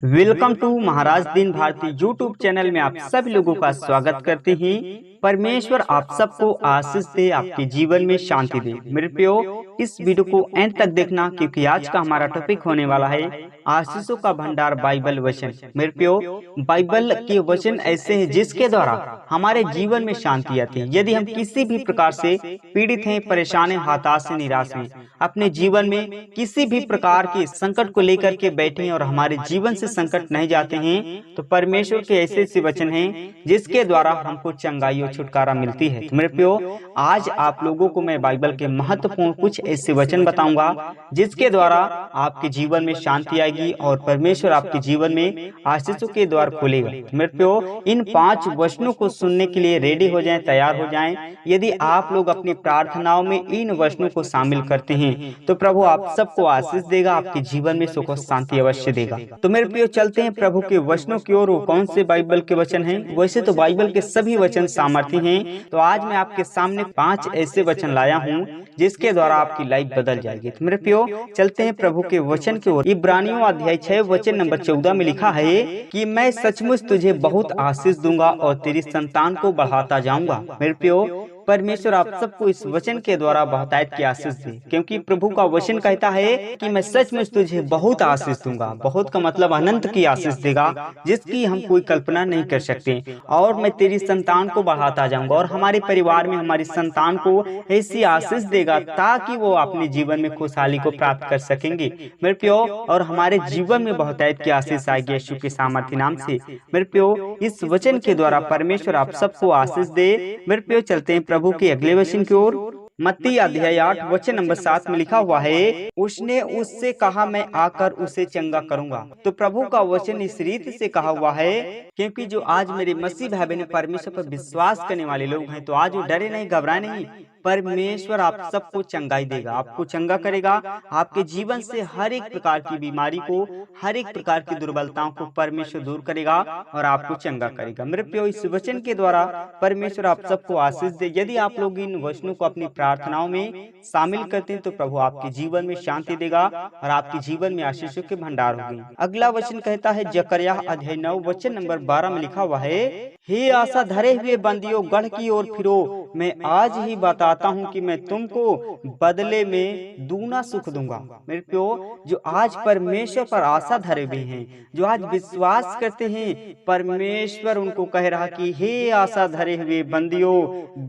Welcome to Maharaj Deen Bharti YouTube channel में आप सभी लोगों का स्वागत करते हैं। परमेश्वर आप सबको आशीष दे, आपके जीवन में शांति दे। मेरे प्रियो, इस वीडियो को एंड तक देखना क्योंकि आज का हमारा टॉपिक होने वाला है आशीषों का भंडार बाइबल वचन। मेरे प्रियो, बाइबल के वचन ऐसे हैं जिसके द्वारा हमारे जीवन में शांति आती है। यदि हम किसी भी प्रकार से पीड़ित हैं, परेशान हैं, हताश हैं, निराश हैं, अपने जीवन में किसी भी प्रकार के संकट को लेकर के बैठे हैं और हमारे जीवन से संकट नहीं जाते हैं, तो परमेश्वर के ऐसे ऐसे वचन हैं जिसके द्वारा हमको चंगाई और छुटकारा मिलती है। तो मेरे प्रियो, आज आप लोगों को मैं बाइबल के महत्वपूर्ण कुछ ऐसे वचन बताऊंगा जिसके द्वारा आपके जीवन में शांति आएगी और परमेश्वर आपके जीवन में आशीषों के द्वार खोलेगा। तो मेरे प्रियो, इन 5 वचनों को सुनने के लिए रेडी हो जाएं, तैयार हो जाएं। यदि आप लोग अपनी प्रार्थनाओं में इन वचनों को शामिल करते हैं तो प्रभु आप सबको आशीष देगा, आपके जीवन में सुख और शांति अवश्य देगा। तो मेरे प्रियो, चलते हैं प्रभु के वचनों की ओर। वो कौन से बाइबल के वचन हैं? वैसे तो बाइबल के सभी वचन सामर्थ्य हैं, तो आज मैं आपके सामने 5 ऐसे वचन लाया हूँ जिसके द्वारा आपकी लाइफ बदल जाएगी। तो मेरे प्रियो, चलते हैं प्रभु के वचन की ओर। इब्रानियों अध्याय 6 वचन नंबर 14 में लिखा है कि मैं सचमुच तुझे बहुत आशीष दूंगा और तेरी संतान को बढ़ाता जाऊंगा। मेरे प्रियो, परमेश्वर आप सबको इस वचन के द्वारा बहुतायत की आशीष दे, क्योंकि प्रभु का वचन कहता है कि मैं सचमुच तुझे बहुत आशीष दूंगा। बहुत का मतलब अनंत की आशीष देगा जिसकी हम कोई कल्पना नहीं कर सकते। और मैं तेरी संतान को बढ़ाता जाऊंगा और हमारे परिवार में हमारी संतान को ऐसी आशीष देगा ताकि वो अपने जीवन में खुशहाली को प्राप्त कर सकेंगे। मेरे प्रियो, और हमारे जीवन में बहुतायत की आशीष आएगी यीशु के सामर्थ्य नाम से। मेरे प्रियो, इस वचन के द्वारा परमेश्वर आप सबको आशीष दे। मेरे प्रियो, चलते हैं प्रभु के अगले वचन की ओर। मत्ती अध्याय 8 वचन नंबर 7 में लिखा हुआ है, उसने उससे कहा मैं आकर उसे चंगा करूंगा। तो प्रभु का वचन इस रीति से कहा हुआ है, क्योंकि जो आज मेरे मसीह भाई बहन परमेश्वर पर विश्वास करने वाले लोग हैं, तो आज वो डरे नहीं, घबराए नहीं। परमेश्वर आप सबको चंगाई देगा, आपको चंगा करेगा। आपके जीवन से हर एक प्रकार की बीमारी को, हर एक प्रकार की दुर्बलताओं को परमेश्वर दूर करेगा और आपको चंगा करेगा। मेरे प्रियो, इस वचन के द्वारा परमेश्वर आप सबको आशीष दे। यदि आप लोग इन वचनों को अपनी प्रार्थनाओं में शामिल करते हैं तो प्रभु आपके जीवन में शांति देगा और आपके जीवन में आशीषों के भंडार होंगे। अगला वचन कहता है जकरिया अध्याय 9 वचन नंबर 12 में लिखा हुआ है, हे आशा धरे हुए बंदियों, गढ़ की ओर फिरो, मैं आज ही बताता हूँ कि मैं तुमको बदले में दूना सुख दूंगा। मेरे प्रियो, जो आज परमेश्वर पर आशा धरे हुए हैं, जो आज विश्वास करते हैं, परमेश्वर उनको कह रहा कि हे आशा धरे हुए बंदियों,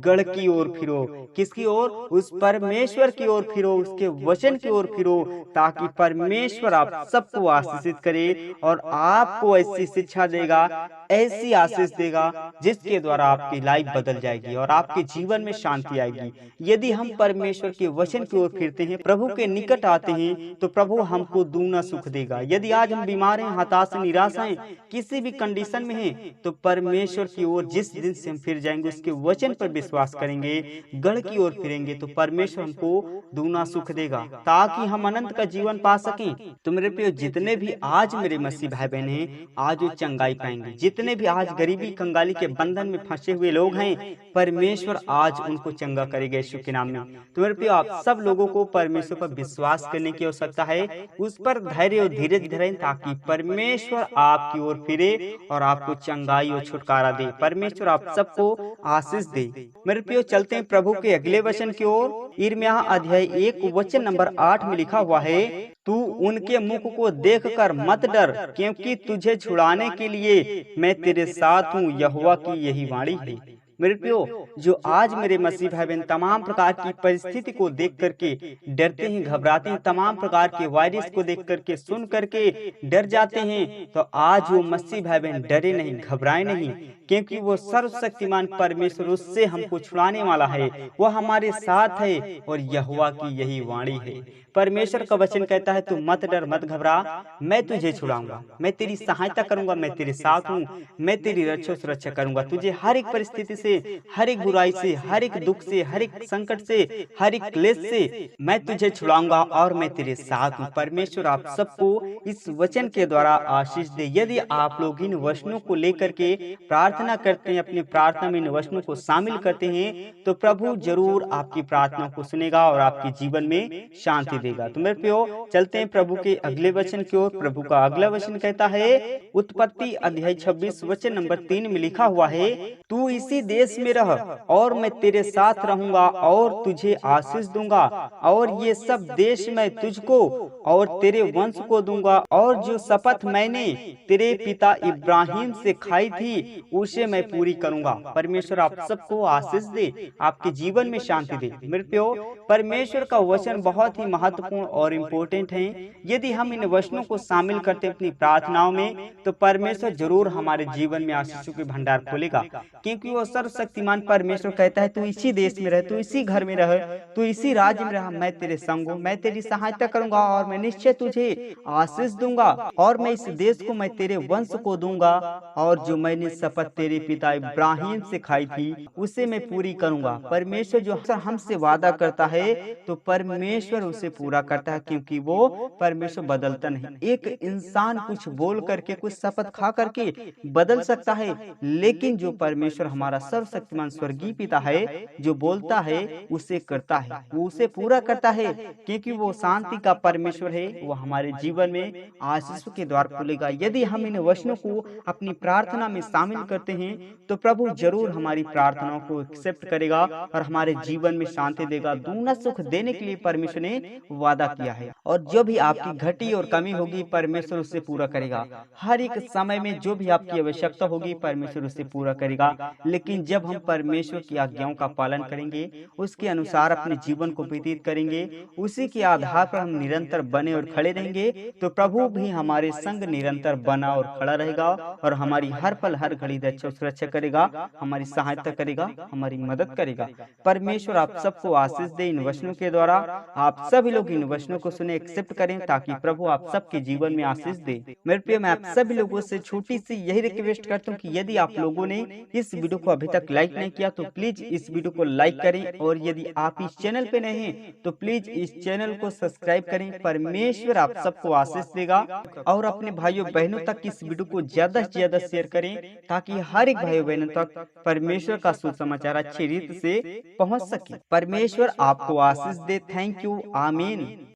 गढ़ की ओर फिरो। किसकी ओर? उस परमेश्वर की ओर फिरो, उसके वचन की ओर फिरो, ताकि परमेश्वर आप सबको आशीषित करे और आपको ऐसी शिक्षा देगा, ऐसी आशीष देगा जिसके द्वारा आपकी लाइफ बदल जाएगी और आपके जीवन में शांति आएगी। यदि हम परमेश्वर के वचन की ओर फिरते हैं, प्रभु के निकट आते हैं, तो प्रभु हमको दूना सुख देगा। यदि आज हम बीमार हैं, हताश हैं, निराश हैं, किसी भी कंडीशन में हैं, तो परमेश्वर की ओर जिस दिन से हम फिर जाएंगे, उसके वचन पर विश्वास करेंगे, गढ़ की ओर फिरेंगे, तो परमेश्वर हमको दूना सुख देगा ताकि हम अनंत का जीवन पा सकें। तो मेरे प्रिय, जितने भी आज मेरे मसीह भाई बहन हैं, आज वो चंगाई पाएंगे। जितने भी आज गरीबी कंगाली के बंधन में फंसे हुए लोग हैं, परमेश्वर आज उनको चंगा करेगा यीशु के नाम में। तो मेरे प्रिय, आप सब लोगों को परमेश्वर पर विश्वास करने की आवश्यकता है, उस पर धैर्य और धीरज धरें ताकि परमेश्वर आपकी ओर फिरे और आपको चंगाई और छुटकारा दे। परमेश्वर आप सबको आशीष दे। मेरे प्रिय, चलते हैं प्रभु के अगले वचन की ओर। यिर्मयाह अध्याय 1 वचन नंबर 8 में लिखा हुआ है, तू उनके मुख को देखकर मत डर, क्योंकि तुझे छुड़ाने के लिए मैं तेरे साथ हूँ, यहोवा की यही वाणी है। मेरे प्रियो, जो आज मेरे मसीह भाई बहन तमाम प्रकार की परिस्थिति को देख करके डरते हैं, घबराते हैं, तमाम प्रकार के वायरस को देख करके, सुन करके डर जाते हैं, तो आज वो मसीह भाई बहन डरे नहीं, घबराए नहीं, क्योंकि वो सर्वशक्तिमान परमेश्वर उससे हमको छुड़ाने वाला है, वो हमारे साथ है और यहोवा की यही वाणी है। परमेश्वर का वचन कहता है, तू मत डर, मत घबरा, मैं तुझे छुड़ाऊंगा, मैं तेरी सहायता करूंगा, मैं तेरे साथ हूँ, मैं तेरी रक्षा सुरक्षा करूंगा, तुझे हर एक परिस्थिति से से, हर एक बुराई से, हर एक दुख से, हर एक संकट से, हर एक क्लेश से मैं तुझे छुड़ाऊंगा और मैं तेरे साथ हूँ। परमेश्वर आप सबको इस वचन के द्वारा आशीष दे। यदि आप लोग इन वचनों को लेकर के प्रार्थना करते हैं, अपनी प्रार्थना में इन वचनों को शामिल करते हैं, तो प्रभु जरूर आपकी प्रार्थना को सुनेगा और आपके जीवन में शांति देगा। तो मेरे प्रियो, चलते हैं प्रभु के अगले वचन की ओर। प्रभु का अगला वचन कहता है, उत्पत्ति अध्याय 26 वचन नंबर 3 में लिखा हुआ है, तू इसी देश में रह और मैं तेरे साथ रहूंगा और तुझे आशीष दूंगा, और ये सब देश मैं तुझको और तेरे वंश को दूंगा, और जो शपथ मैंने तेरे पिता इब्राहिम से खाई थी उसे मैं पूरी करूंगा। परमेश्वर आप सबको आशीष दे, आपके जीवन में शांति दे। मेरे प्रियो, परमेश्वर का वचन बहुत ही महत्वपूर्ण और इम्पोर्टेंट है। यदि हम इन वचनों को शामिल करते हैं अपनी प्रार्थनाओं में, तो परमेश्वर जरूर हमारे जीवन में आशीषों के भंडार खोलेगा, क्योंकि वो सर्वशक्तिमान परमेश्वर कहता है, तू इसी देश में रह, तू इसी घर में रह, तू इसी राज्य में रह, मैं तेरे संग हूं, मैं तेरी सहायता करूंगा और मैं निश्चय तुझे आशीष दूंगा, और मैं इस देश को मैं तेरे वंश को दूंगा, और जो मैंने शपथ तेरे पिता इब्राहिम से खाई थी उसे मैं पूरी करूंगा। परमेश्वर जो हमसे वादा करता है तो परमेश्वर उसे पूरा करता है, क्योंकि वो परमेश्वर बदलता नहीं। एक इंसान कुछ बोल करके, कुछ शपथ खा करके बदल सकता है, लेकिन जो परमेश्वर हमारा सर्वशक्तिमान स्वर्गीय पिता है, जो बोलता है उसे करता है, वो उसे पूरा करता है, क्योंकि वो शांति का परमेश्वर है। वो हमारे जीवन में आशीषों के द्वार खोलेगा। यदि हम इन वचनों को अपनी प्रार्थना में शामिल करते हैं, तो प्रभु जरूर हमारी प्रार्थनाओं को एक्सेप्ट करेगा और हमारे जीवन में शांति देगा। दूना सुख देने के लिए परमेश्वर ने वादा किया है, और जो भी आपकी घटी और कमी होगी परमेश्वर उससे पूरा करेगा। हर एक समय में जो भी आपकी आवश्यकता होगी परमेश्वर उससे पूरा करेगा। लेकिन जब हम परमेश्वर की आज्ञाओं का पालन करेंगे, उसके अनुसार अपने जीवन को व्यतीत करेंगे, उसी के आधार पर हम निरंतर बने और खड़े रहेंगे, तो प्रभु भी हमारे संग निरंतर बना और खड़ा रहेगा और हमारी हर पल हर घड़ी रक्षा सुरक्षा करेगा, हमारी सहायता करेगा, हमारी मदद करेगा। परमेश्वर आप सबको आशीष दे। इन वचनों के द्वारा आप सभी लोग इन वचनों को सुने, एक्सेप्ट करें, ताकि प्रभु आप सबके जीवन में आशीष दे। मेरे प्रिय, मैं आप सभी लोगों से छोटी सी यही रिक्वेस्ट करता हूँ कि यदि आप लोगों ने इस वीडियो को अभी तक लाइक नहीं किया तो प्लीज इस वीडियो को लाइक करें, और यदि आप इस चैनल पे नए हैं तो प्लीज इस चैनल को सब्सक्राइब करें। परमेश्वर आप सबको आशीष देगा, और अपने भाइयों बहनों तक इस वीडियो को ज्यादा से ज्यादा शेयर करें, ताकि हर एक भाइयों बहनों तक परमेश्वर का सुसमाचार अच्छी रीत से पहुंच सके। परमेश्वर आपको आशीष दे। Thank you. आमीन।